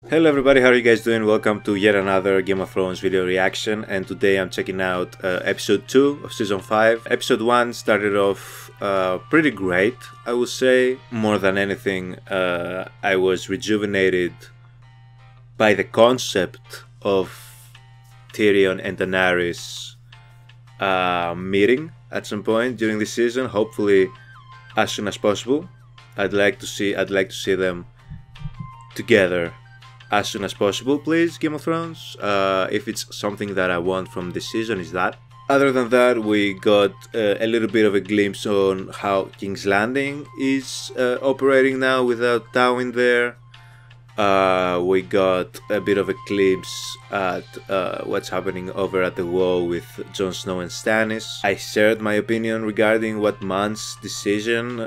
Hello everybody, how are you guys doing? Welcome to yet another Game of Thrones video reaction, and today I'm checking out episode 2 of season 5. Episode 1 started off pretty great, I would say. More than anything, I was rejuvenated by the concept of Tyrion and Daenerys meeting at some point during the season, hopefully as soon as possible. I'd like to see them together as soon as possible, please, Game of Thrones. If it's something that I want from this season, is that. Other than that, we got a little bit of a glimpse on how King's Landing is operating now without Tywin there. We got a bit of a glimpse at what's happening over at the wall with Jon Snow and Stannis. I shared my opinion regarding what Man's decision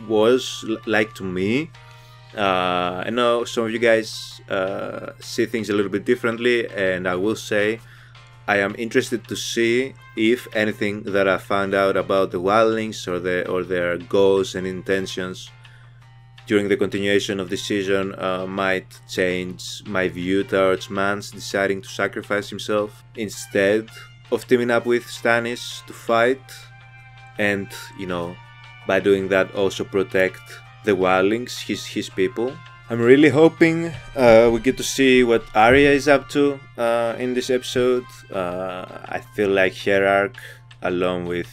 was like to me. I know some of you guys see things a little bit differently, and I will say I am interested to see if anything that I found out about the wildlings or their goals and intentions during the continuation of the season might change my view towards Mance deciding to sacrifice himself instead of teaming up with Stannis to fight, and, you know, by doing that also protect the wildlings, his people. I'm really hoping we get to see what Arya is up to in this episode. I feel like her arc, along with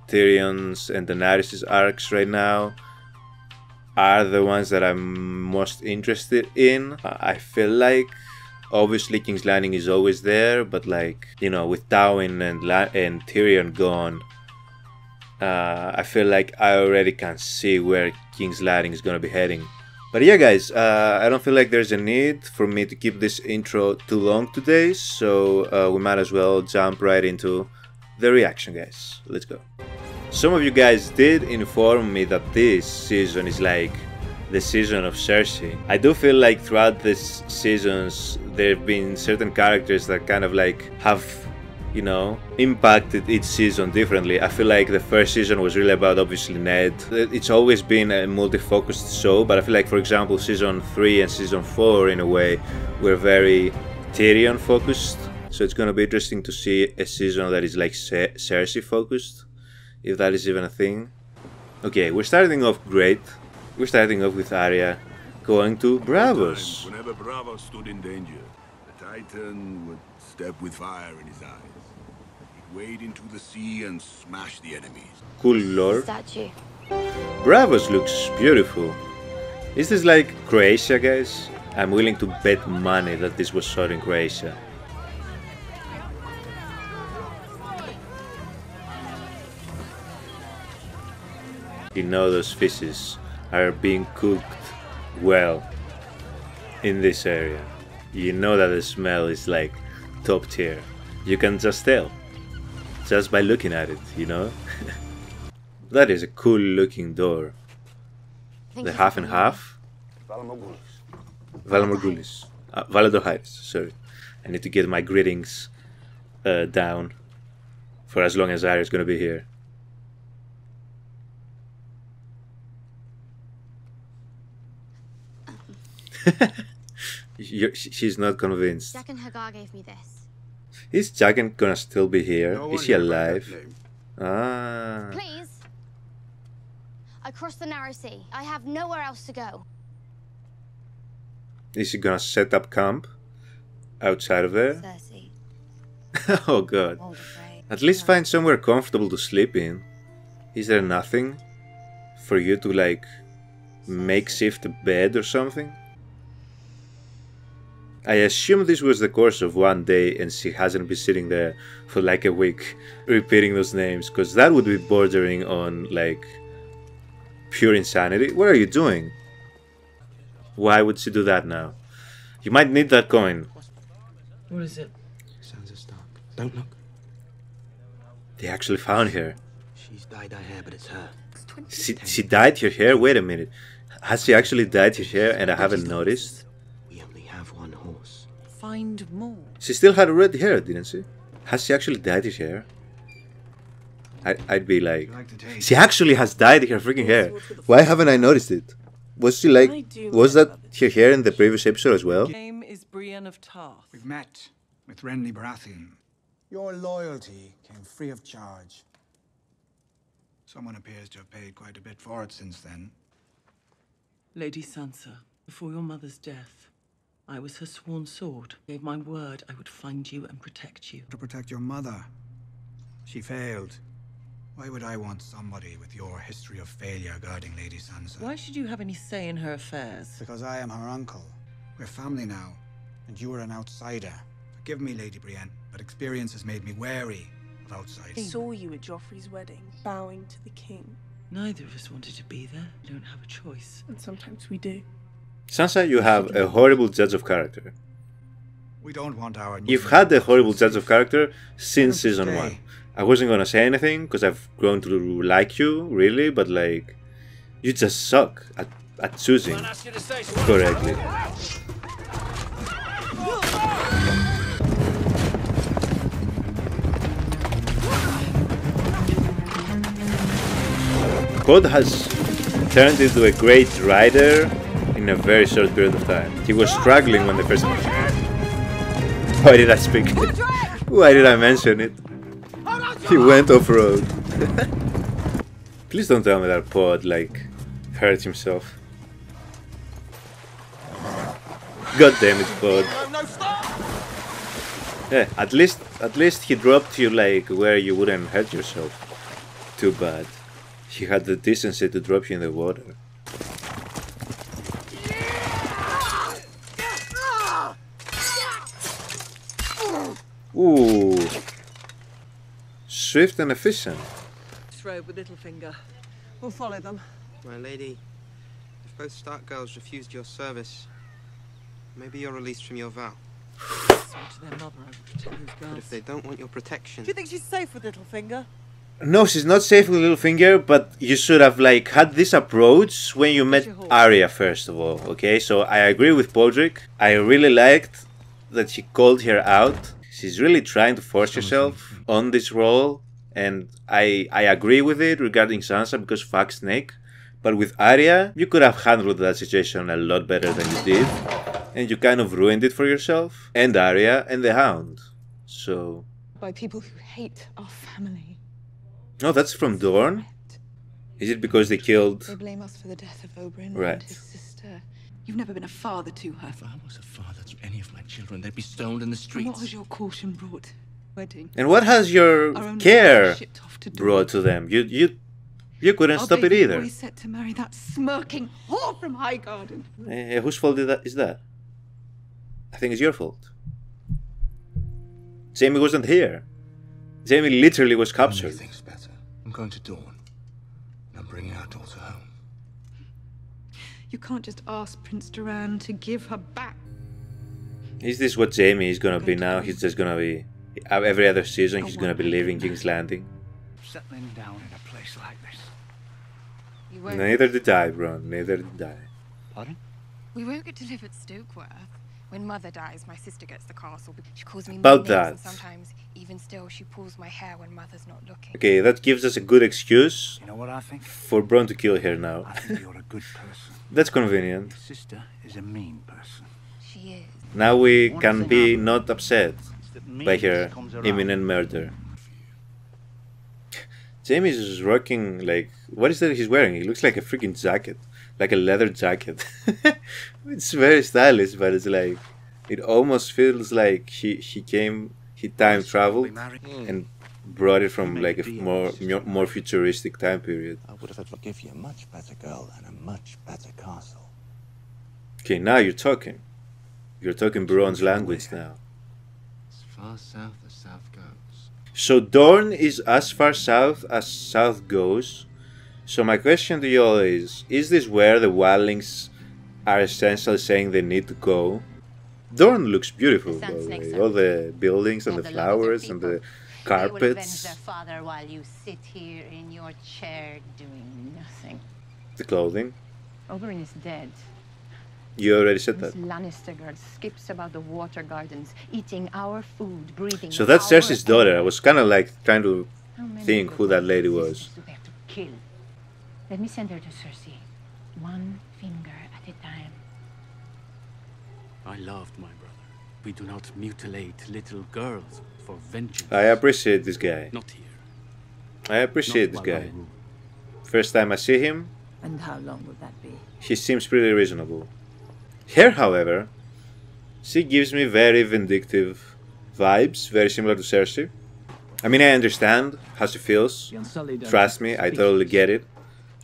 Tyrion's and Daenerys' arcs right now, are the ones that I'm most interested in. I feel like obviously King's Landing is always there, but, like, you know, with Tywin and Tyrion gone, I feel like I already can see where King's Landing is gonna be heading. But yeah, guys, I don't feel like there's a need for me to keep this intro too long today, so we might as well jump right into the reaction, guys. Let's go. Some of you guys did inform me that this season is like the season of Cersei. I do feel like throughout these seasons there have been certain characters that kind of like have, you know, impacted each season differently. I feel like the first season was really about, obviously, Ned. It's always been a multi-focused show, but I feel like, for example, season 3 and season 4, in a way, were very Tyrion focused. So it's gonna be interesting to see a season that is like Cersei focused, if that is even a thing. Okay, we're starting off great. We're starting off with Arya going to Braavos. Whenever Braavos stood in danger, the Titan would step with fire in his eyes. He'd wade into the sea and smash the enemies. Cool lore. Statue. Braavos looks beautiful. Is this like Croatia, guys? I'm willing to bet money that this was shot in Croatia. You know those fishes are being cooked well in this area. You know that the smell is like top tier. You can just tell just by looking at it, you know. That is a cool looking door. The half and half. Valamorgulis. Valador, sorry. I need to get my greetings down for as long as Arya is gonna be here. She's not convinced. Jack and Hagar gave me this. Is Jacken gonna still be here? No Is he one knew about alive? that name. Ah. Please. I crossed the narrow sea. I have nowhere else to go. Is he gonna set up camp outside of there? Cersei. Oh god. Old afraid. At least find somewhere comfortable to sleep in. Is there nothing for you to, like, makeshift a bed or something? I assume this was the course of one day and she hasn't been sitting there for like a week repeating those names, because that would be bordering on, like, pure insanity. What are you doing? Why would she do that now? You might need that coin. What is it? Sansa Stark. Don't look. They actually found her. She's dyed her hair, but it's her. She dyed her hair? Wait a minute. Has she actually dyed her hair and I haven't noticed? We only have one horse. Find more. She still had red hair, didn't she? Has she actually dyed her hair? I'd be like, she actually has dyed her freaking hair. Why haven't I noticed it? Was she like, I do was like that others. her hair in the previous episode as well? Name is Brienne of Tarth. We've met with Renly Baratheon. Your loyalty came free of charge. Someone appears to have paid quite a bit for it since then. Lady Sansa, before your mother's death, I was her sworn sword. Gave my word I would find you and protect you. To protect your mother. She failed. Why would I want somebody with your history of failure guarding Lady Sansa? Why should you have any say in her affairs? Because I am her uncle. We're family now, and you are an outsider. Forgive me, Lady Brienne, but experience has made me wary of I outsiders. saw you at Joffrey's wedding, bowing to the king. Neither of us wanted to be there. We don't have a choice. And sometimes we do. Sansa, you have a horrible judge of character. We don't want our... You've had a horrible judge of character since season 1. I wasn't gonna say anything because I've grown to like you, really, but like, you just suck at choosing correctly. Pod has turned into a great rider in a very short period of time. He was struggling when the first... Why did I speak? Why did I mention it? He went off-road. Please don't tell me that Pod, like, hurt himself. God damn it, Pod. Yeah, at least he dropped you, like, where you wouldn't hurt yourself. Too bad. He had the decency to drop you in the water. Ooh. Swift and efficient. This road with Littlefinger. We'll follow them. My lady, if both Stark girls refused your service, maybe you're released from your vow. Swear to their mother I would protect those girls. But if they don't want your protection... Do you think she's safe with Littlefinger? No, she's not safe with Littlefinger, but you should have like had this approach when you met Arya first of all, okay? So I agree with Podrick. I really liked that she called her out. She's really trying to force herself on this role, and I agree with it regarding Sansa because fuck Snake. But with Arya, you could have handled that situation a lot better than you did, and you kind of ruined it for yourself, and Arya, and the Hound. So... By people who hate our family. No, that's from Dorne? Is it because they killed... They blame us for the death of Oberyn Right. and his sister. You've never been a father to her. If I was a father to any of my children, they'd be stoned in the And what streets. has your caution brought? Wedding. And what has your Our only care daughter shipped off to Dorne. brought to them? You couldn't Our stop it baby either. boy set to marry that smirking whore from Highgarden. Whose fault is that? I think it's your fault. Jaime wasn't here. Jaime literally was captured. Everything's better. I'm going to Dawn. And I'm bringing our daughter home. You can't just ask Prince Doran to give her back. Is this what Jaime is gonna be now? He's just gonna be... Every other season he's gonna be leaving King's Landing. Settling down in a place like this. You won't. Neither did I, bro. Neither did I. Pardon? We won't get to live at Stokeworth. When Mother dies, my sister gets the castle. She calls me About mean names, and that. sometimes, even still, she pulls my hair when Mother's not looking. Okay, that gives us a good excuse You know what I think? for Bronn to kill her now. I think you're a good person. That's convenient. Your sister is a mean person. She is. Now we can be not upset That by her meanness comes around. imminent murder. Jaime is rocking like... What is that he's wearing? He looks like a freaking jacket. Like a leather jacket. It's very stylish, but it's like... It almost feels like he time traveled and brought it from like a more futuristic time period. I would have give you a much better girl and a much better castle. Okay, now you're talking. You're talking Bronn's language now. As far south as south goes. So Dorne is as far south as south goes. So my question to you all is this where the wildlings are essentially saying they need to go? Dorne looks beautiful, by the way. All the buildings and the flowers and the carpets. Their father while you sit here in your chair doing nothing. The clothing. Oberyn is dead. You already said This that. Lannister girl skips about the water gardens, eating our food, breathing. So that's our Cersei's daughter. I air. was kind of like trying to How many think of who that lady these was. sisters do they have to kill? Let me send her to Cersei. One finger. I loved my brother. We do not mutilate little girls for vengeance. I appreciate this guy. Not here. I appreciate this Not while guy. I rule. First time I see him, And how long will that be? he seems pretty reasonable. Her, however, she gives me very vindictive vibes, very similar to Cersei. I mean, I understand how she feels. Trust me, I totally get it.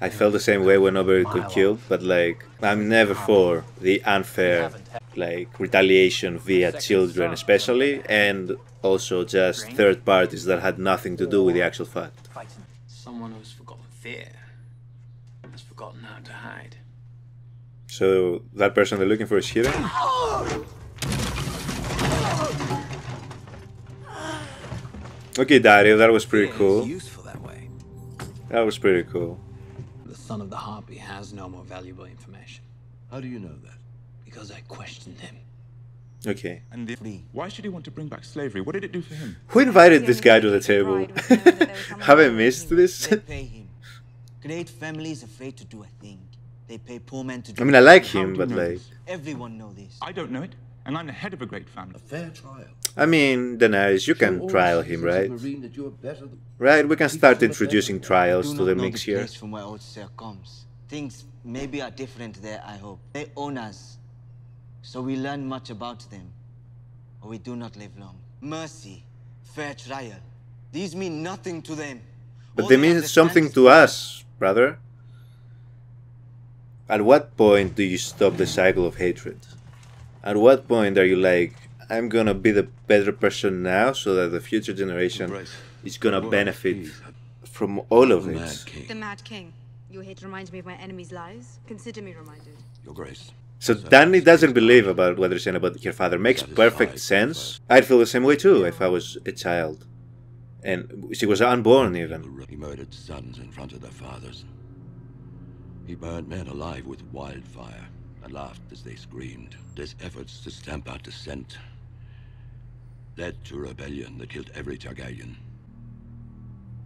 I felt the same way when nobody got killed, but like, I'm never for the unfair, like, retaliation via children especially, and also just third parties that had nothing to do with the actual fact. Someone who's forgotten fear has forgotten how to hide. So, that person they're looking for is hidden? Okay, Dario, that was pretty cool. Useful that way. That was pretty cool. The son of the Harpy has no more valuable information. How do you know that? Because I questioned him. Okay. And why should he want to bring back slavery? What did it do for him? Who invited this guy to the table? Have I missed this? They pay him. Great families afraid to do a thing. They pay poor men to do I mean, I like him, but like... Everyone know this. I don't know it, and I'm the head of a great family. A fair trial. I mean, Daenerys, you can trial him, right? Right, we can start introducing trials to the mix here. From where old Sir comes. Things maybe are different there, I hope. They own us, so we learn much about them, or we do not live long. Mercy, fair trial, these mean nothing to them. But they mean something to us, brother. At what point do you stop the cycle of hatred? At what point are you like, I'm gonna be the better person now so that the future generation is gonna benefit from all of it? The Mad King. Your hate reminds me of my enemy's lies. Consider me reminded. Your Grace. So Dany doesn't believe about what they're saying about her father. Makes perfect sense. I'd feel the same way too if I was a child. And she was unborn even. He murdered sons in front of their fathers. He burned men alive with wildfire and laughed as they screamed. His efforts to stamp out dissent led to rebellion that killed every Targaryen.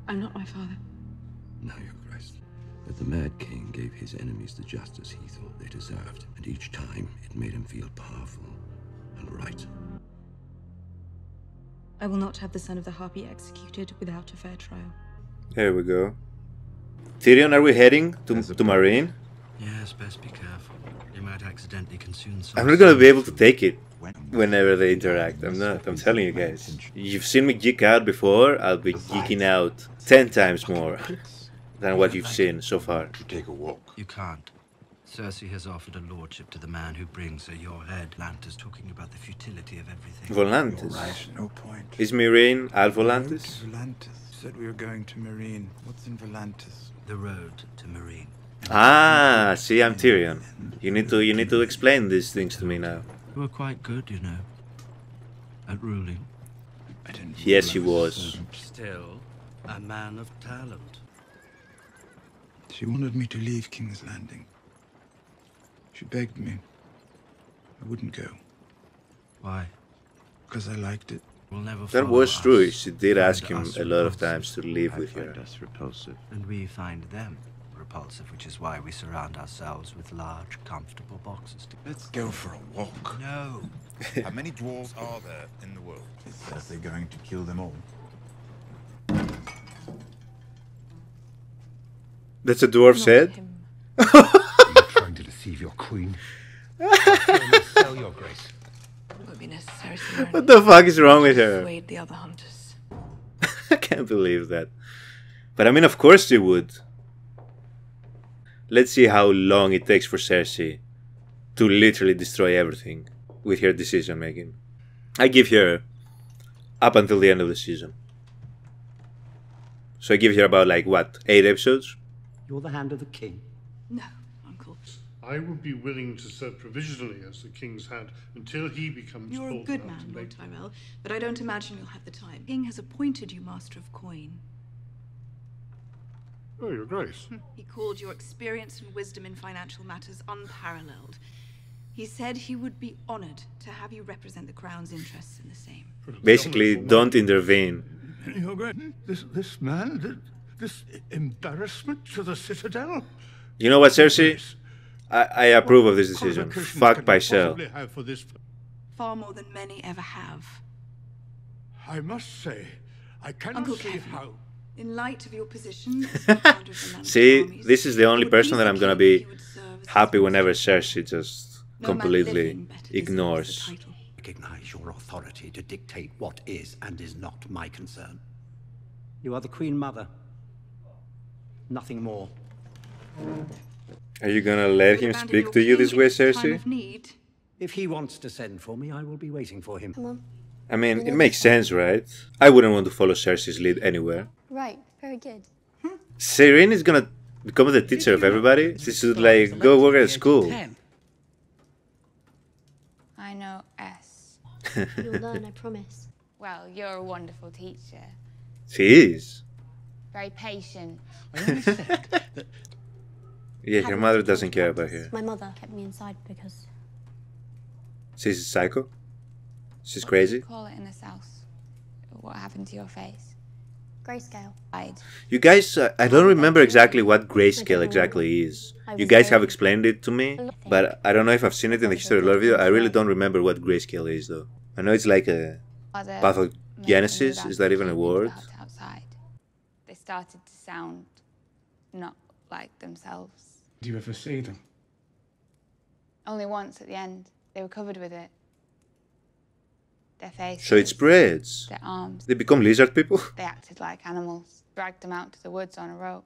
I'm not my father. No, Your Grace. But the Mad King gave his enemies the justice he thought they deserved, and each time it made him feel powerful and right. I will not have the son of the Harpy executed without a fair trial. There we go. Tyrion, are we heading to Marine? Yes, best be careful. You might accidentally consume some. I'm not gonna be able to take it whenever they interact. I'm not. I'm telling you guys. You've seen me geek out before. I'll be geeking out 10 times more than what you've seen so far. Take a walk. You can't. Cersei has offered a lordship to the man who brings her your head. Volantis talking about the futility of everything. Volantis? Right, no point. Is Meereen Al Volantis? Volantis. Said we were going to Marine. What's in Volantis? The road to Marine. Ah, see, I'm Tyrion. You need to explain these things to me now. You were quite good, you know, at ruling. Yes, he was. Still, a man of talent. She wanted me to leave King's Landing. She begged me. I wouldn't go. Why? Because I liked it. We'll never That was true. She did ask him a lot of times to live with her. Us repulsive, and we find them repulsive, which is why we surround ourselves with large, comfortable boxes. Let's go for a walk. No. How many dwarves are there in the world? It says they're going to kill them all. That's a dwarf's head? You're trying to deceive your queen. Sell your grace. It would be necessary to What the fuck is wrong with her? persuade the other hunters. I can't believe that. But I mean, of course she would. Let's see how long it takes for Cersei to literally destroy everything with her decision making. I give her up until the end of the season. So I give her about like what, 8 episodes? You're the hand of the king. No, Uncle. I would be willing to serve provisionally as the king's hand until he becomes You're a old good enough man, to Lord make- Tyrell, but I don't imagine you'll have the time. The king has appointed you Master of Coin. Oh, Your Grace. He called your experience and wisdom in financial matters unparalleled. He said he would be honored to have you represent the crown's interests in the same. Basically, don't intervene. Your Grace, this man, this embarrassment to the Citadel. You know what, Cersei? I approve of this decision. Fuck Pycelle. Possibly have for this Far more than many ever have. I must say, I cannot Uncle see Kevin, how. in light of your position as the commander of the Land See, armies, this is the only it would person please that the I'm gonna king if be you would serve as happy his whenever minister. Cersei just No man completely living better deserves ignores. the title. Recognize your authority to dictate what is and is not my concern. You are the Queen Mother. Nothing more. Are you gonna let him speak to you this way, Cersei? If he wants to send for me, I will be waiting for him. Come on. I mean, it makes sense, right? I wouldn't want to follow Cersei's lead anywhere. Right, very good. Serene is gonna become the teacher of everybody? She should, like, go work at school. I know S. You'll learn, I promise. Well, you're a wonderful teacher. She is. Very patient. Yeah, her mother doesn't care about her. My mother kept me inside because... She's a psycho? She's crazy? Call it in the south. What happened to your face? Grayscale. You guys, I don't remember exactly what grayscale exactly is. You guys have explained it to me, but I don't know if I've seen it in the history lore video. I really don't remember what grayscale is, though. I know it's like a pathogenesis. Is that even a word? Outside. They started to sound not like themselves. Do you ever see them? Only once at the end. They were covered with it. Their faces. So it spreads. Their arms. They become lizard people? They acted like animals. Dragged them out to the woods on a rope.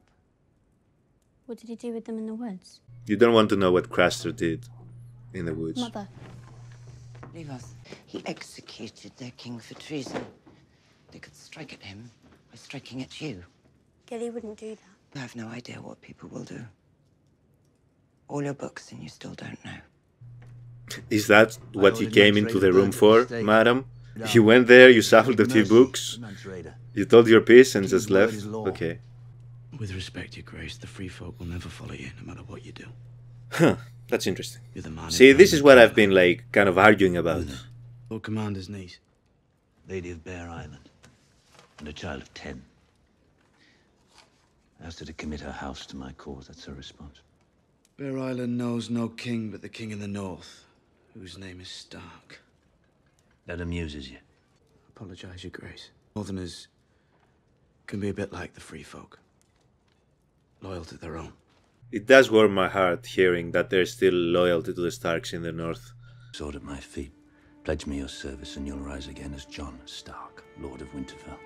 What did he do with them in the woods? You don't want to know what Craster did in the woods. Mother. Leave us. He executed their king for treason. They could strike at him by striking at you. Gilly wouldn't do that. I have no idea what people will do. All your books and you still don't know. Is that what you came into the room for, madam? You went there, you shuffled a few books, you told your piece and just left? Okay. With respect, Your Grace, the free folk will never follow you, no matter what you do. Huh, that's interesting. See, this is what I've been, like, kind of arguing about. Lord Commander's niece, Lady of Bear Island, and a child of 10. I asked her to commit her house to my cause, that's her response. Bear Island knows no king but the king in the north, whose name is Stark. That amuses you. Apologize, Your Grace. Northerners can be a bit like the free folk. Loyal to their own. It does warm my heart hearing that there's still loyalty to the Starks in the north. Sword at my feet. Pledge me your service and you'll rise again as Jon Stark, Lord of Winterfell.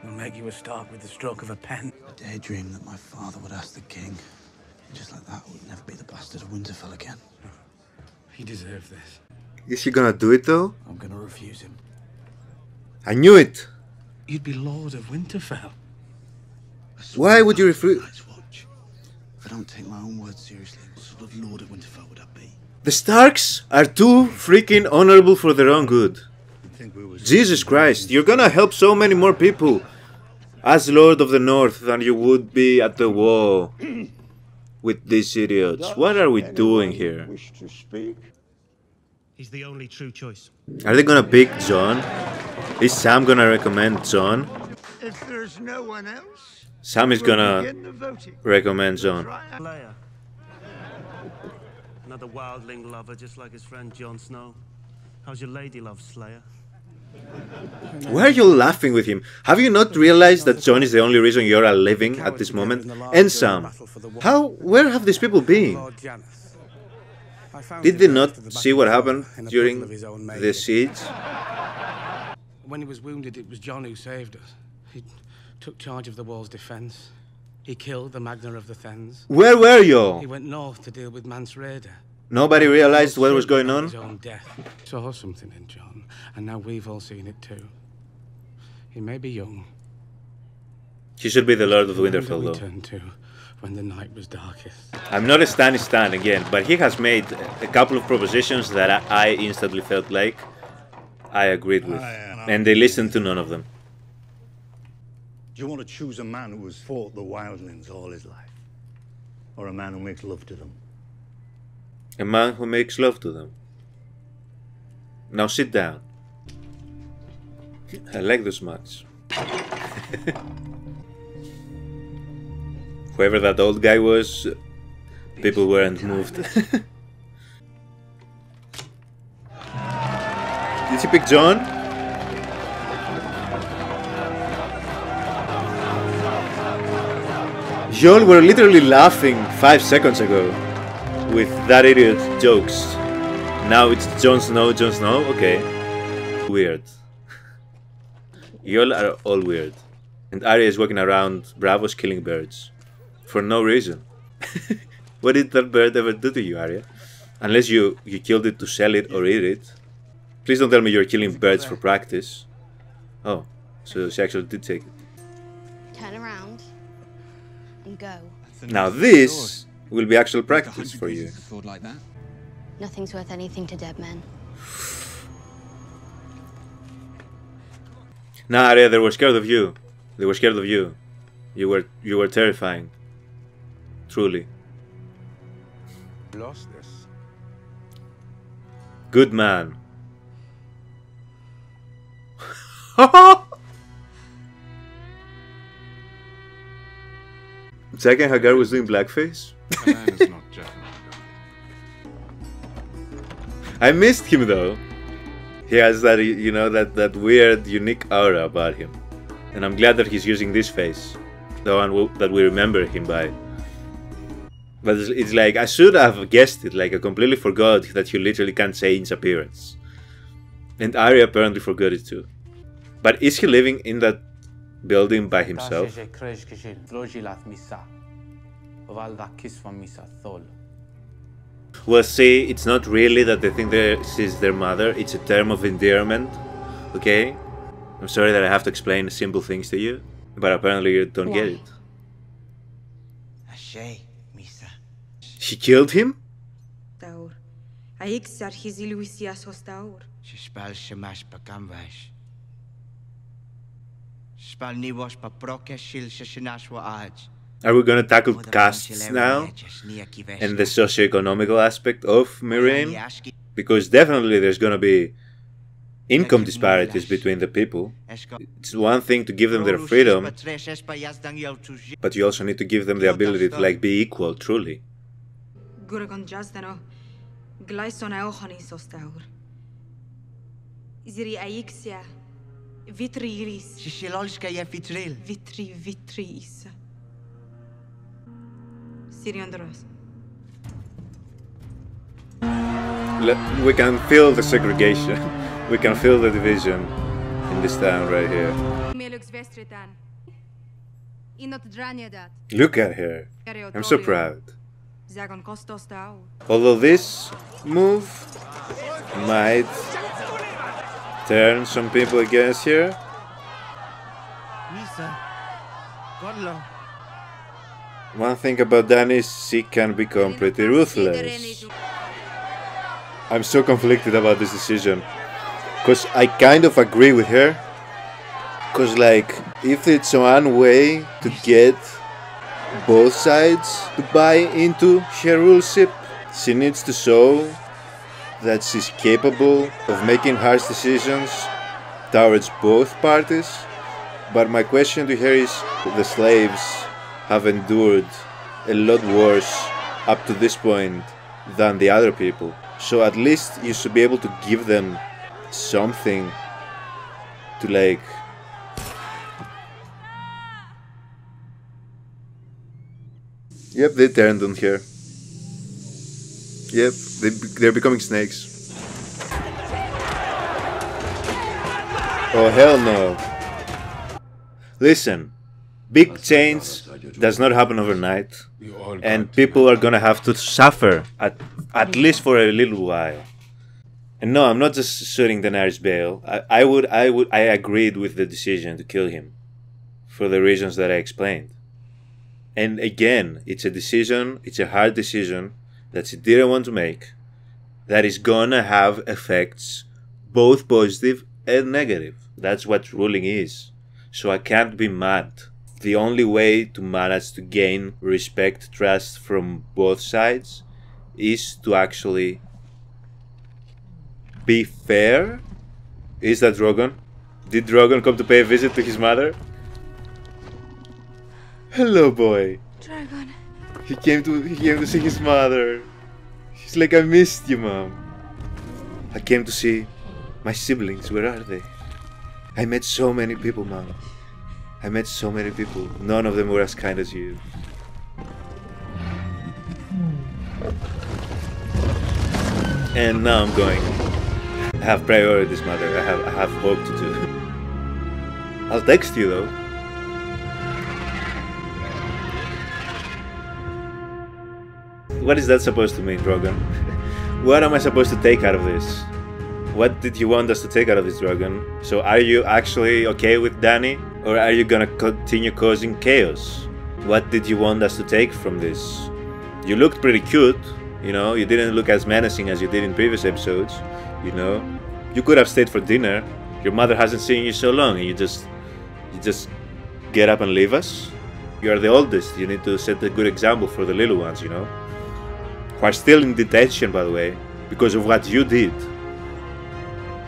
I'll make you a Stark with the stroke of a pen. I daydreamed that my father would ask the king. And just like that, I would never be the bastard of Winterfell again. He deserved this. Is he gonna do it, though? I'm gonna refuse him. I knew it! You'd be Lord of Winterfell. Why would you refuse? If I don't take my own words seriously, what sort of Lord of Winterfell would I be? The Starks are too freaking honorable for their own good. Jesus Christ, you're gonna help so many more people as Lord of the North than you would be at the wall with these idiots. What are we doing here? He's the only true choice. Are they gonna pick Jon? Is Sam gonna recommend Jon? If there's no one else, Sam is gonna recommend Jon. Leia. Another wildling lover just like his friend Jon Snow. How's your lady love, Slayer? Why are you laughing with him? Have you not realized that Jon is the only reason you're living at this moment? And Sam. Where have these people been? Did they not see what happened during the siege? When he was wounded, it was Jon who saved us. He took charge of the wall's defense. He killed the Magna of the Thenns. Where were you? He went north to deal with Mance Rayder. Nobody realized what was going on? His own death. Saw something in Jon, and now we've all seen it too. He may be young. He should be the Lord of Winterfell, though. Turn to when the night was darkest. I'm not a Stan again, but he has made a couple of propositions that I instantly felt like I agreed with. And they listened to none of them. Do you want to choose a man who has fought the wildlings all his life? Or a man who makes love to them? A man who makes love to them. Now sit down. I like those mugs. Whoever that old guy was, people weren't moved. Did he pick John? Y'all were literally laughing 5 seconds ago with that idiot's jokes. Now it's Jon Snow, Jon Snow? Okay. Weird. Y'all are all weird. And Arya is walking around Bravos killing birds. For no reason. What did that bird ever do to you, Arya? Unless you killed it to sell it or eat it. Please don't tell me you're killing birds for practice. Oh, so she actually did take it. Turn around and go. Now this will be actual practice for you. Like that. Nothing's worth anything to dead men. Nah, Arya, they were scared of you. They were scared of you. You were terrifying. Truly. Lost this. Good man. Second Hagar was doing blackface? I missed him though. He has that, you know, that weird, unique aura about him. And I'm glad that he's using this face. The one that we remember him by. But it's like, I should have guessed it, like I completely forgot that you literally can't change appearance. And Arya apparently forgot it too. But is he living in that building by himself? Well, see, it's not really that they think she's their mother, it's a term of endearment, okay? I'm sorry that I have to explain simple things to you, but apparently you don't get it. She killed him? Are we gonna tackle castes now? And the socio-economical aspect of Mirain? Because definitely there's gonna be income disparities between the people. It's one thing to give them their freedom, but you also need to give them the ability to like be equal, truly. We can feel the segregation. We can feel the division in this town right here. Look at her. I'm so proud. Although this move might turn some people against her. One thing about Dany is she can become pretty ruthless. I'm so conflicted about this decision. Because I kind of agree with her. Because like, if it's one way to get both sides to buy into her ruleship, she needs to show that she's capable of making harsh decisions towards both parties. But my question to her is, the slaves have endured a lot worse up to this point than the other people. So at least you should be able to give them something to like... Yep, they turned on her. Yep, they're becoming snakes. Oh hell no. Listen, big change does not happen overnight, and people are gonna have to suffer at least for a little while. And no, I'm not just shooting Daenerys bail. I agreed with the decision to kill him for the reasons that I explained. And again, it's a decision, it's a hard decision that she didn't want to make, that is gonna have effects both positive and negative. That's what ruling is. So I can't be mad. The only way to manage to gain respect, trust from both sides is to actually be fair. Is that Drogon? Did Drogon come to pay a visit to his mother? Hello, boy. Dragon. He came to see his mother. She's like, I missed you, Mom. I came to see my siblings. Where are they? I met so many people, Mom. I met so many people. None of them were as kind as you. And now I'm going. I have priorities, Mother. I have work to do. I'll text you though. What is that supposed to mean, Drogon? What am I supposed to take out of this? What did you want us to take out of this, Drogon? So are you actually okay with Dany? Or are you gonna continue causing chaos? What did you want us to take from this? You looked pretty cute, you know, you didn't look as menacing as you did in previous episodes, you know. You could have stayed for dinner. Your mother hasn't seen you so long and you just get up and leave us? You are the oldest, you need to set a good example for the little ones, you know. Who are still in detention, by the way, because of what you did.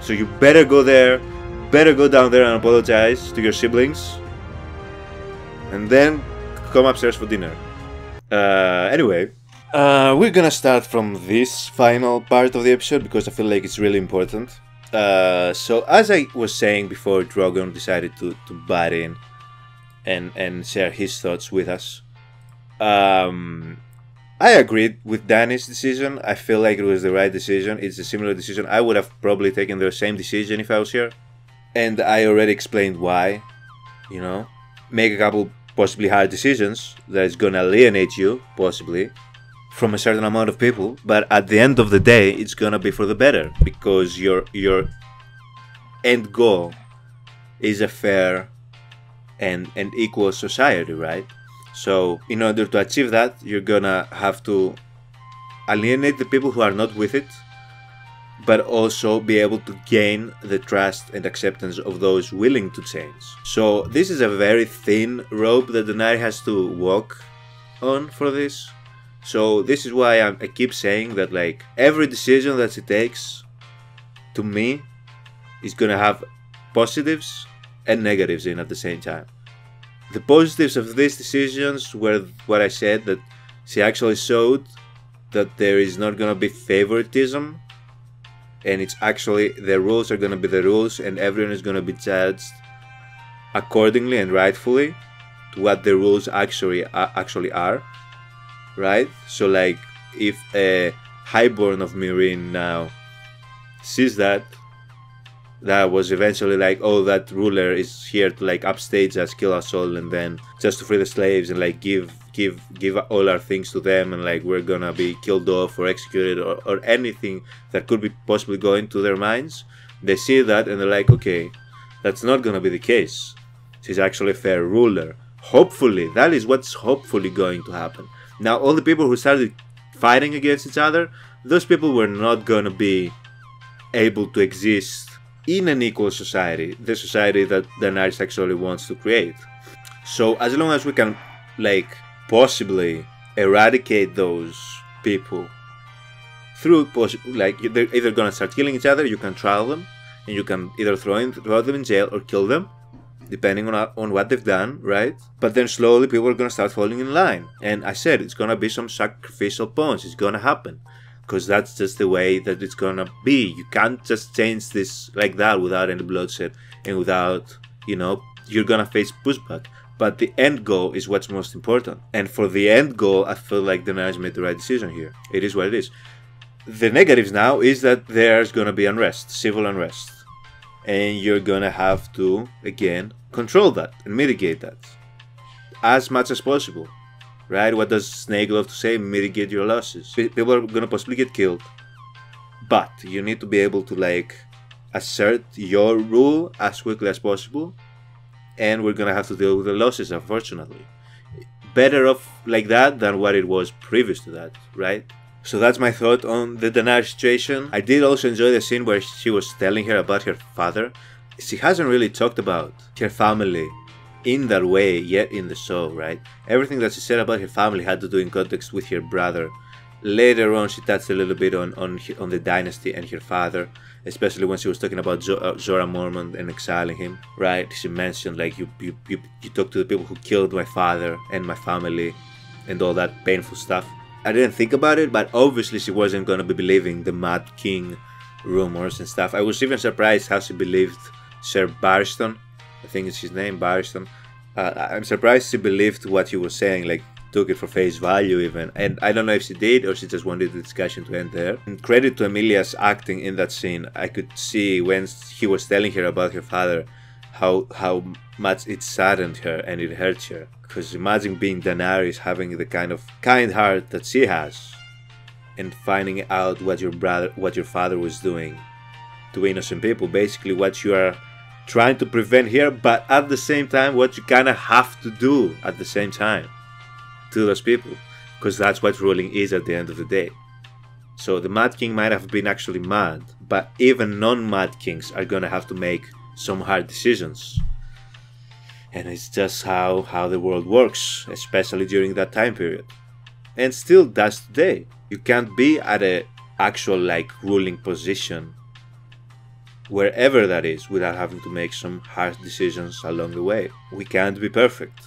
So you better go down there and apologize to your siblings, and then come upstairs for dinner. Anyway, we're gonna start from this final part of the episode because I feel like it's really important. So as I was saying before, Drogon decided to butt in and share his thoughts with us. I agreed with Dany's decision. I feel like it was the right decision. It's a similar decision. I would have probably taken the same decision if I was here. And I already explained why, you know. Make a couple possibly hard decisions that is gonna alienate you, possibly, from a certain amount of people. But at the end of the day, it's gonna be for the better. Because your end goal is a fair and equal society, right? So in order to achieve that, you're gonna have to alienate the people who are not with it, but also be able to gain the trust and acceptance of those willing to change. So this is a very thin rope that Daenerys has to walk on for this. So this is why I keep saying that, like, every decision that she takes, to me, is gonna have positives and negatives in at the same time. The positives of these decisions were what I said, that she actually showed that there is not gonna be favoritism, and it's actually, the rules are gonna be the rules, and everyone is gonna be judged accordingly and rightfully to what the rules actually are, right? So like, if a highborn of Meereen now sees that was eventually like, oh, that ruler is here to like upstage us, kill us all, and then just to free the slaves and like give all our things to them, and like we're gonna be killed off or executed or anything that could be possibly going to their minds. They see that and they're like, okay, that's not gonna be the case. She's actually a fair ruler. Hopefully, that is what's hopefully going to happen. Now, all the people who started fighting against each other, those people were not gonna be able to exist in an equal society, the society that Daenerys actually wants to create. So as long as we can, like, possibly eradicate those people through, like, they're either gonna start killing each other, you can trial them, and you can either throw them in jail or kill them, depending on what they've done, right? But then slowly people are gonna start falling in line. And I said, it's gonna be some sacrificial pawns, it's gonna happen. Because that's just the way that it's gonna be. You can't just change this like that without any bloodshed and without, you know, you're gonna face pushback. But the end goal is what's most important. And for the end goal, I feel like Daenerys made the right decision here. It is what it is. The negatives now is that there's gonna be unrest, civil unrest. And you're gonna have to, again, control that and mitigate that as much as possible. Right? What does Snake love to say? Mitigate your losses. People are gonna possibly get killed, but you need to be able to like assert your rule as quickly as possible, and we're gonna have to deal with the losses, unfortunately. Better off like that than what it was previous to that, right? So that's my thought on the Daenerys situation. I did also enjoy the scene where she was telling her about her father. She hasn't really talked about her family in that way yet in the show, right? Everything that she said about her family had to do in context with her brother. Later on, she touched a little bit on the dynasty and her father, especially when she was talking about Jorah Mormont and exiling him, right? She mentioned like, you talk to the people who killed my father and my family, and all that painful stuff. I didn't think about it, but obviously she wasn't gonna be believing the Mad King rumors and stuff. I was even surprised how she believed Sir Barristan. I think it's his name, Barristan. I'm surprised she believed what he was saying, like took it for face value even. And I don't know if she did or she just wanted the discussion to end there. And credit to Emilia's acting in that scene. I could see when he was telling her about her father, how much it saddened her and it hurt her. Because imagine being Daenerys, having the kind of kind heart that she has, and finding out what your father was doing to innocent people. Basically what you are trying to prevent here, but at the same time what you kind of have to do at the same time to those people, because that's what ruling is at the end of the day. So the Mad King might have been actually mad, but even non-Mad Kings are gonna have to make some hard decisions. And it's just how the world works, especially during that time period. And still does today. You can't be at a actual like ruling position, wherever that is, without having to make some hard decisions along the way. We can't be perfect.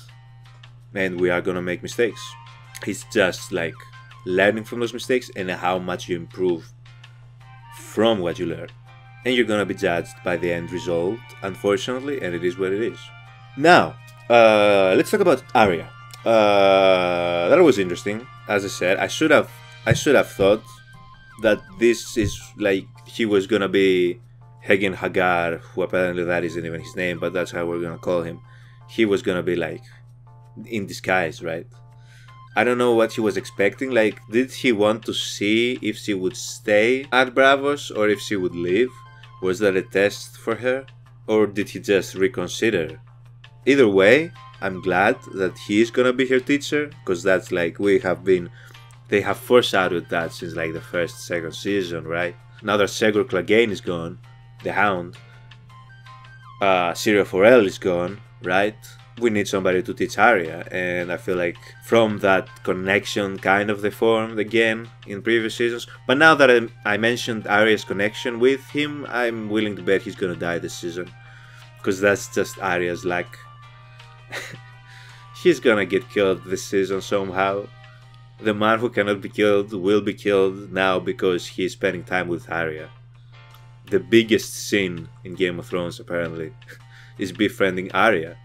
And we are gonna make mistakes. It's just like learning from those mistakes and how much you improve from what you learn. And you're gonna be judged by the end result, unfortunately, and it is what it is. Now, let's talk about Arya. That was interesting. As I said, I should have thought that this is like he was gonna be Hagen Hagar, who apparently that isn't even his name, but that's how we're gonna call him. He was gonna be like in disguise, right? I don't know what he was expecting. Like, did he want to see if she would stay at Bravos or if she would leave? Was that a test for her? Or did he just reconsider? Either way, I'm glad that he is gonna be her teacher, because that's like they have foreshadowed that since like the second season, right? Now that Segor Clegane is gone, the Hound, Syria Forel is gone, right? We need somebody to teach Arya, and I feel like from that connection kind of they formed again in previous seasons. But now that I mentioned Arya's connection with him, I'm willing to bet he's gonna die this season, because that's just Arya's luck. He's gonna get killed this season somehow. The man who cannot be killed will be killed now because he's spending time with Arya. The biggest sin in Game of Thrones apparently is befriending Arya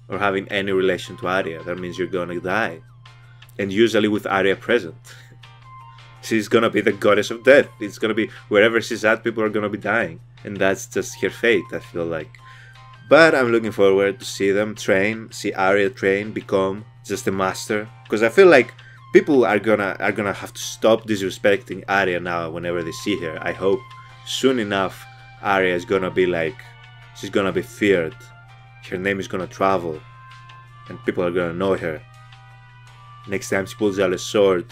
or having any relation to Arya. That means you're gonna die, and usually with Arya present. She's gonna be the goddess of death. It's gonna be wherever she's at, people are gonna be dying, and that's just her fate, I feel like. But I'm looking forward to see them train, see Arya train, become just a master, because I feel like people are gonna have to stop disrespecting Arya now whenever they see her. I hope soon enough Arya is gonna be like, she's gonna be feared. Her name is gonna travel, and people are gonna know her. Next time she pulls out a sword,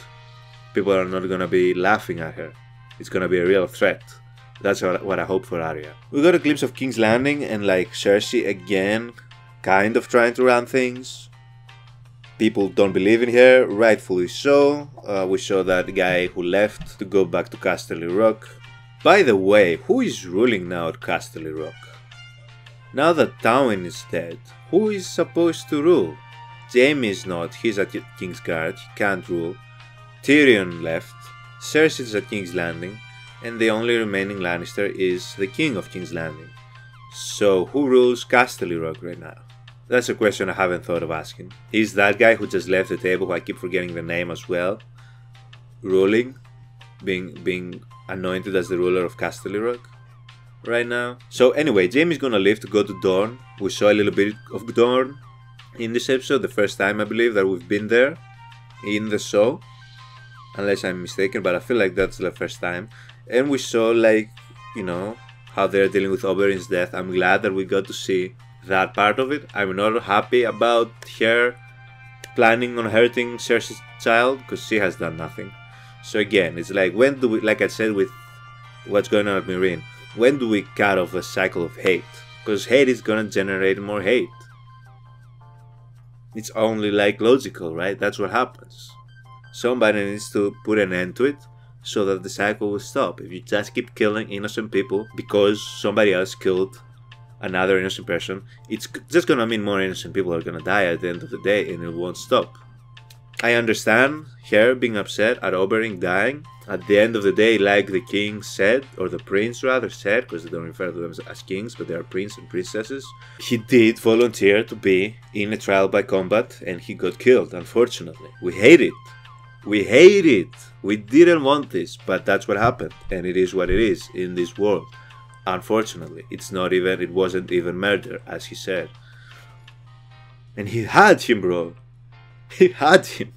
people are not gonna be laughing at her. It's gonna be a real threat. That's what I hope for Arya. We got a glimpse of King's Landing and like Cersei again, kind of trying to run things. People don't believe in her, rightfully so. We saw that guy who left to go back to Casterly Rock. By the way, who is ruling now at Casterly Rock? Now that Tywin is dead, who is supposed to rule? Jaime is not, he's at Kingsguard, he can't rule. Tyrion left, Cersei is at King's Landing, and the only remaining Lannister is the King of King's Landing. So who rules Casterly Rock right now? That's a question I haven't thought of asking. Is that guy who just left the table, who I keep forgetting the name as well, ruling? Being anointed as the ruler of Casterly Rock right now? So anyway, Jaime's gonna leave to go to Dorne. We saw a little bit of Dorne in this episode, the first time I believe that we've been there in the show, unless I'm mistaken, but I feel like that's the first time. And we saw, like, you know, how they're dealing with Oberyn's death. I'm glad that we got to see that part of it. I'm not happy about her planning on hurting Cersei's child, because she has done nothing. So again, it's like, when do we, like I said with what's going on at Meereen, when do we cut off a cycle of hate? Because hate is gonna generate more hate. It's only like logical, right? That's what happens. Somebody needs to put an end to it so that the cycle will stop. If you just keep killing innocent people because somebody else killed another innocent person, it's just gonna mean more innocent people are gonna die at the end of the day, and it won't stop. I understand her being upset at Oberyn dying. At the end of the day, like the king said, or the prince rather said, because they don't refer to them as kings, but they are princes and princesses, he did volunteer to be in a trial by combat, and he got killed, unfortunately. We hate it. We hate it. We didn't want this, but that's what happened, and it is what it is in this world. Unfortunately, it wasn't even murder, as he said. And he had him, bro. He had him.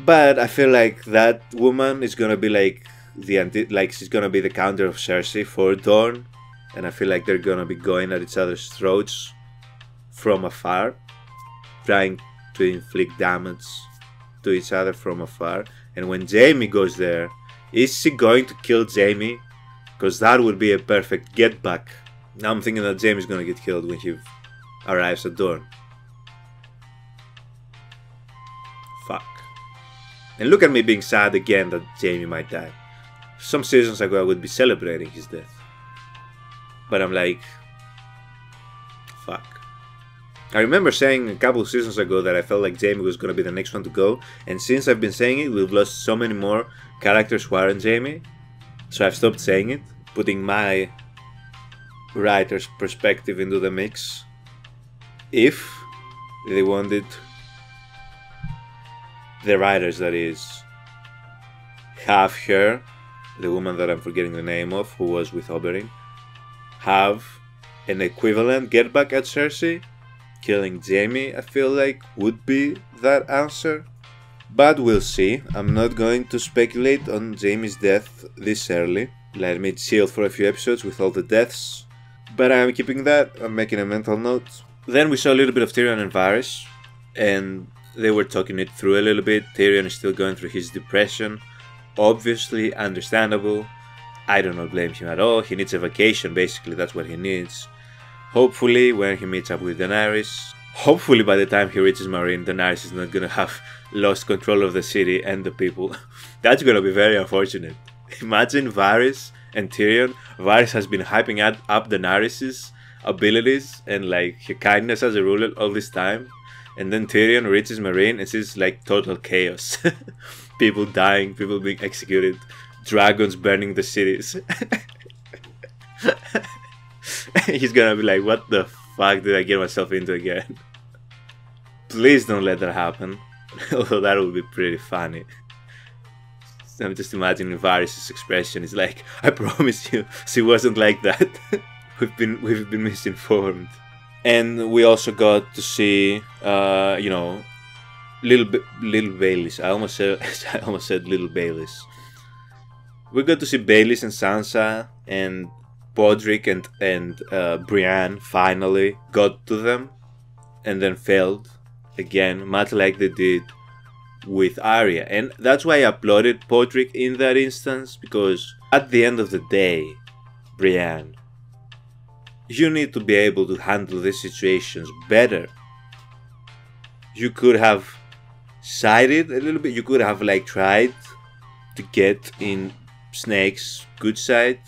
But I feel like that woman is gonna be like she's gonna be the counter of Cersei for Dorne, and I feel like they're gonna be going at each other's throats from afar, trying to inflict damage to each other from afar. And when Jaime goes there, is she going to kill Jaime? Because that would be a perfect get back. Now I'm thinking that Jaime's gonna get killed when he arrives at Dorne. Fuck. And look at me being sad again that Jaime might die. Some seasons ago I would be celebrating his death. But I'm like, fuck. I remember saying a couple of seasons ago that I felt like Jaime was gonna be the next one to go, and since I've been saying it, we've lost so many more characters who aren't Jaime. So I've stopped saying it, putting my writer's perspective into the mix. If they wanted the writers, that is, have her, the woman that I'm forgetting the name of, who was with Oberyn, have an equivalent get back at Cersei, killing Jaime, I feel like would be that answer. But we'll see. I'm not going to speculate on Jaime's death this early. Let me chill for a few episodes with all the deaths. But I'm keeping that, I'm making a mental note. Then we saw a little bit of Tyrion and Varys, and they were talking it through a little bit. Tyrion is still going through his depression. Obviously, understandable. I do not blame him at all. He needs a vacation, basically, that's what he needs. Hopefully, when he meets up with Daenerys, hopefully by the time he reaches Marine, Daenerys is not gonna have lost control of the city and the people. That's gonna be very unfortunate. Imagine Varys and Tyrion. Varys has been hyping up Daenerys' abilities and like her kindness as a ruler all this time. And then Tyrion reaches Marine and sees like total chaos. People dying, people being executed, dragons burning the cities. He's gonna be like, what the fuck did I get myself into again? Please don't let that happen. Although that would be pretty funny. I'm just imagining Varys' expression. It's like, I promise you, she wasn't like that. We've been misinformed. And we also got to see, you know, little Baelish. I almost said little Baelish. We got to see Baelish and Sansa, and Podrick and Brienne finally got to them, and then failed again, much like they did with Arya. And that's why I applauded Podrick in that instance, because at the end of the day, Brienne, you need to be able to handle these situations better. You could have sided a little bit, you could have like tried to get in Snake's good side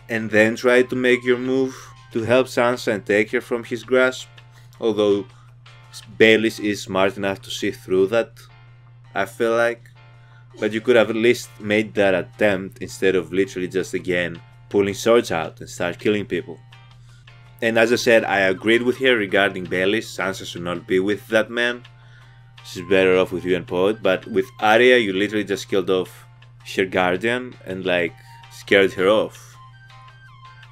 and then try to make your move to help Sansa and take her from his grasp. Although Baelish is smart enough to see through that, I feel like. But you could have at least made that attempt instead of literally just again pulling swords out and start killing people. And as I said, I agreed with her regarding Baelish. Sansa should not be with that man. She's better off with you and Pod. But with Arya, you literally just killed off her guardian and like scared her off.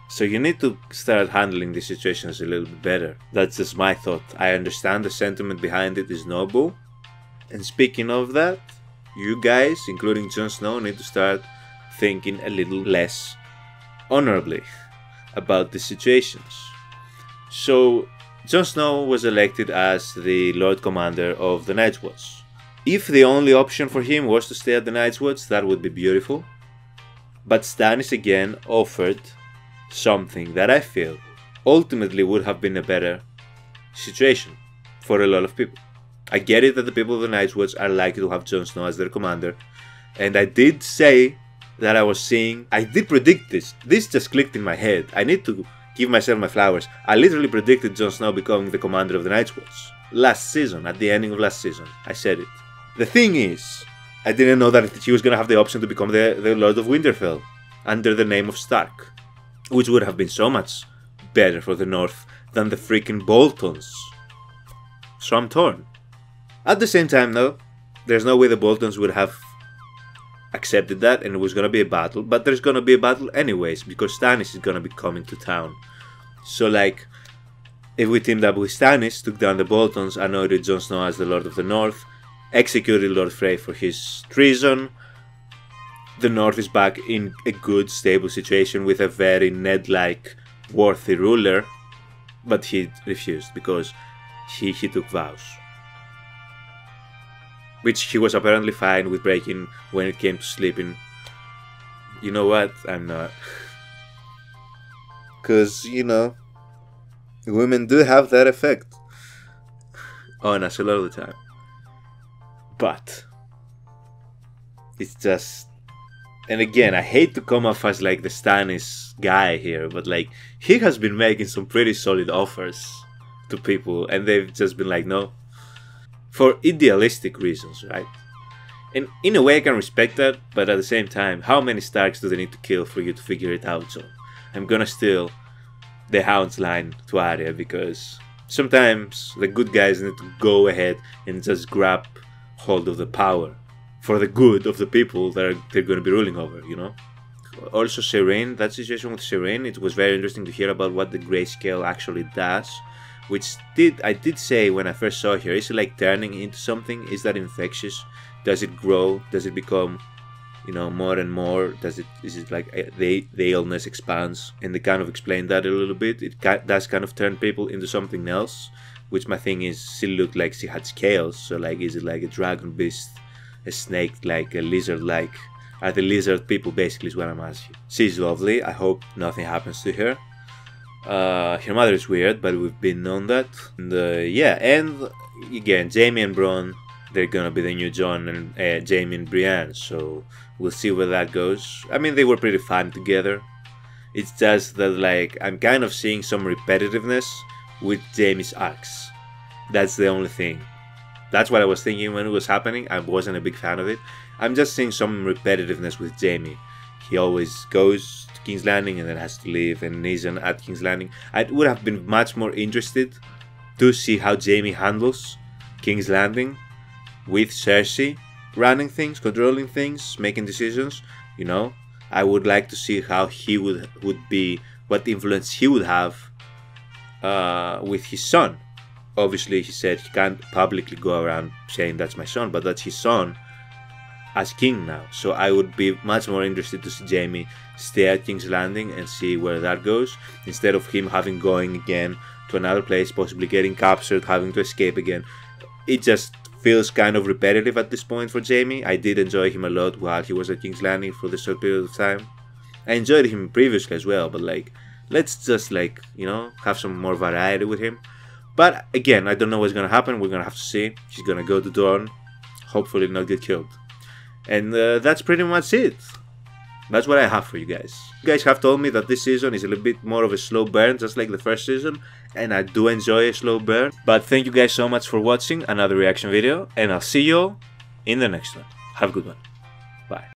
So you need to start handling these situations a little bit better. That's just my thought. I understand the sentiment behind it is noble. And speaking of that, you guys, including Jon Snow, need to start thinking a little less honorably about the situations. So, Jon Snow was elected as the Lord Commander of the Night's Watch. If the only option for him was to stay at the Night's Watch, that would be beautiful. But Stannis again offered something that I feel ultimately would have been a better situation for a lot of people. I get it that the people of the Night's Watch are likely to have Jon Snow as their commander, and I did say that I did predict this. This just clicked in my head. I need to give myself my flowers. I literally predicted Jon Snow becoming the commander of the Night's Watch. last season, at the ending of last season. I said it. The thing is, I didn't know that he was gonna have the option to become the Lord of Winterfell under the name of Stark, which would have been so much better for the North than the freaking Boltons. So I'm torn. At the same time though, there's no way the Boltons would have accepted that and it was gonna be a battle, but there's gonna be a battle anyways because Stannis is gonna be coming to town. So like, if we teamed up with Stannis, took down the Boltons, anointed Jon Snow as the Lord of the North, executed Lord Frey for his treason, the North is back in a good, stable situation with a very Ned-like, worthy ruler, but he refused because he took vows. Which he was apparently fine with breaking when it came to sleeping. You know what? I'm not. Because, you know, women do have that effect on us a lot of the time. But it's just, and again, I hate to come off as like the Stannis guy here, but like he has been making some pretty solid offers to people and they've just been like, no, for idealistic reasons, right? And in a way I can respect that, but at the same time, how many Starks do they need to kill for you to figure it out? So I'm gonna steal the Hound's line to Arya because sometimes the good guys need to go ahead and just grab hold of the power for the good of the people that they're going to be ruling over, you know? Also Serene, that situation with Serene, it was very interesting to hear about what the grayscale actually does, which I did say when I first saw her, is it like turning into something? Is that infectious? Does it grow? Does it become, you know, more and more? Is it like the illness expands? And they kind of explained that a little bit. It does kind of turn people into something else, which my thing is, she looked like she had scales, so like, is it like a dragon beast, a snake, like a lizard, like, are the lizard people basically is what I'm asking. She's lovely, I hope nothing happens to her. Her mother is weird, but we've been known that. And yeah, and again, Jaime and Bronn, they're gonna be the new Jon and Jaime and Brienne, so we'll see where that goes. I mean, they were pretty fun together. It's just that like, I'm kind of seeing some repetitiveness with Jaime's arcs. That's the only thing. That's what I was thinking when it was happening. I wasn't a big fan of it. I'm just seeing some repetitiveness with Jaime. He always goes to King's Landing and then has to leave and isn't at King's Landing. I would have been much more interested to see how Jaime handles King's Landing with Cersei running things, controlling things, making decisions, you know. I would like to see how he would be, what influence he would have with his son. Obviously, he said he can't publicly go around saying that's my son, but that's his son as king now. So I would be much more interested to see Jaime stay at King's Landing and see where that goes, instead of him having going again to another place, possibly getting captured, having to escape again. It just feels kind of repetitive at this point for Jaime. I did enjoy him a lot while he was at King's Landing for the short period of time. I enjoyed him previously as well, but like, let's just like, you know, have some more variety with him. But again, I don't know what's gonna happen. We're gonna have to see. He's gonna go to Dorne, hopefully not get killed. And that's pretty much it. That's what I have for you guys. You guys have told me that this season is a little bit more of a slow burn, just like the first season, and I do enjoy a slow burn. But thank you guys so much for watching another reaction video, and I'll see you all in the next one. Have a good one. Bye.